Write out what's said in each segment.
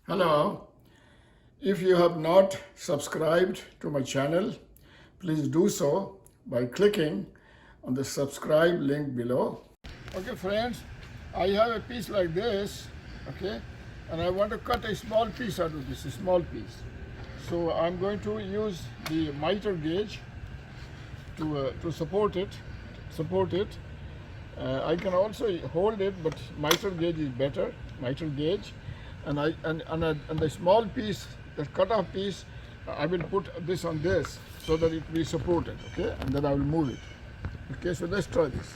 Hello. If you have not subscribed to my channel, please do so by clicking on the subscribe link below. Okay, friends, I have a piece like this, okay, and I want to cut a small piece out of this, a small piece. So I'm going to use the mite gauge to support it. I can also hold it, but miter gauge is better. Miter gauge, and the small piece, the cut-off piece, I will put this on this so that it will be supported. Okay, and then I will move it. Okay, so let's try this.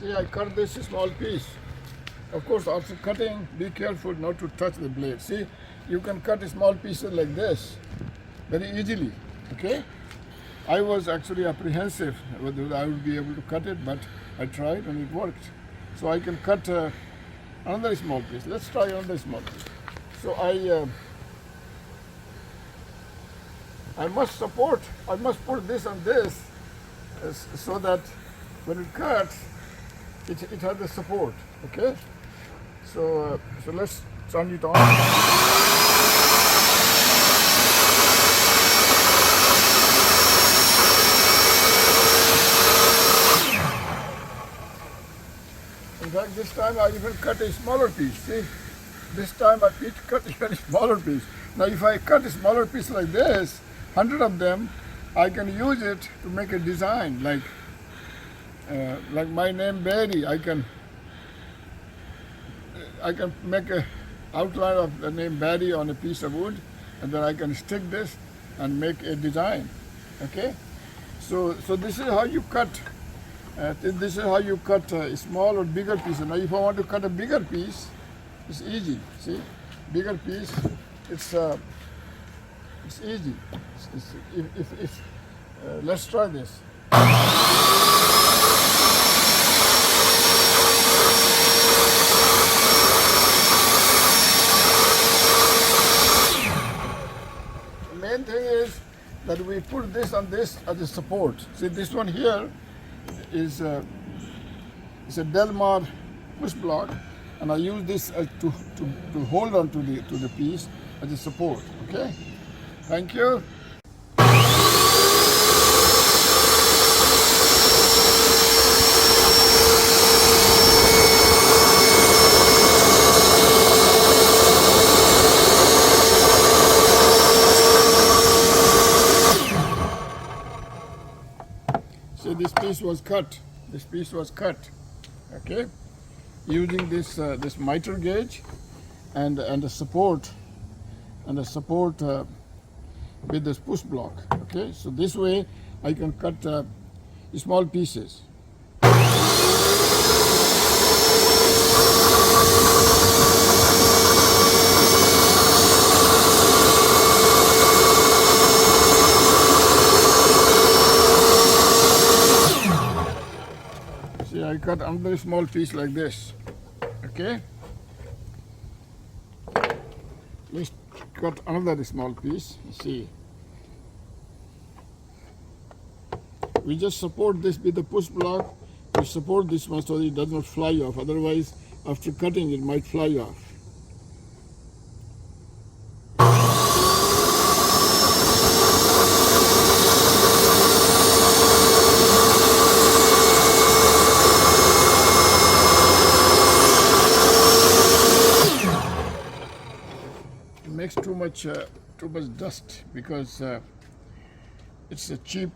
See, I cut this small piece. Of course, after cutting, be careful not to touch the blade. See, you can cut small pieces like this very easily, okay? I was actually apprehensive whether I would be able to cut it, but I tried and it worked. So I can cut another small piece. Let's try another small piece. So I must put this on this so that when it cuts, it has the support, okay? So let's turn it on. In fact, this time I even cut a smaller piece. See, this time I cut a smaller piece. Now, if I cut a smaller piece like this, 100 of them, I can use it to make a design like my name Barry. I can make a outline of the name Barry on a piece of wood, and then I can stick this and make a design. Okay, so this is how you cut. This is how you cut a small or bigger piece. Now, if I want to cut a bigger piece, it's easy. See, bigger piece, it's easy. Let's try this. Main thing is that we put this on this as a support. See, this one here is a Delmar PUSHBLOCK, and I use this to hold on to the piece as a support. Okay, thank you. So this piece was cut. This piece was cut. Okay, using this miter gauge and the support with this push block. Okay, so this way I can cut small pieces. See, I cut another small piece like this. Okay, let's cut another small piece. See, we just support this with the push block. We support this one so it does not fly off. Otherwise, after cutting, it might fly off. Makes too much dust because it's a cheap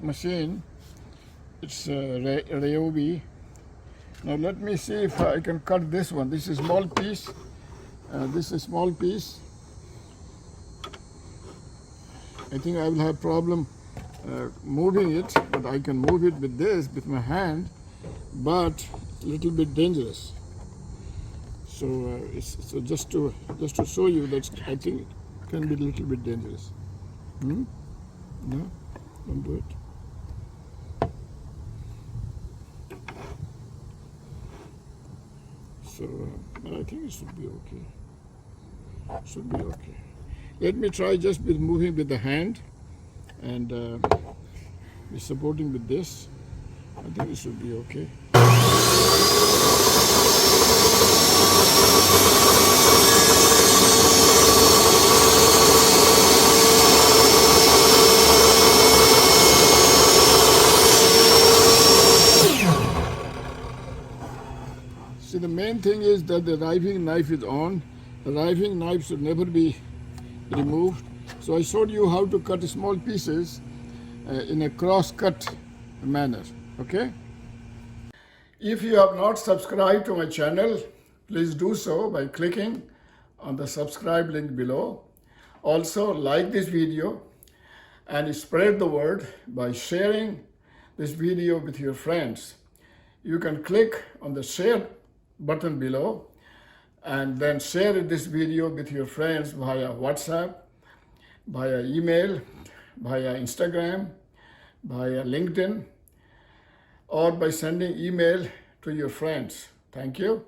machine. It's Riving. Now let me see if I can cut this one. This is a small piece. This is a small piece. I think I will have problem moving it, but I can move it with my hand, but it's a little bit dangerous. So just to show you that I think it can be a little bit dangerous. No, don't do it. So I think it should be okay. Should be okay. Let me try just with moving with the hand and be supporting with this. I think it should be okay. See, the main thing is that the riving knife is on. The riving knife should never be removed. So I showed you how to cut small pieces in a cross-cut manner, okay? If you have not subscribed to my channel, please do so by clicking on the subscribe link below. Also, like this video and spread the word by sharing this video with your friends. You can click on the share button below and then share this video with your friends via WhatsApp, via email, via Instagram, via LinkedIn, or by sending email to your friends. Thank you.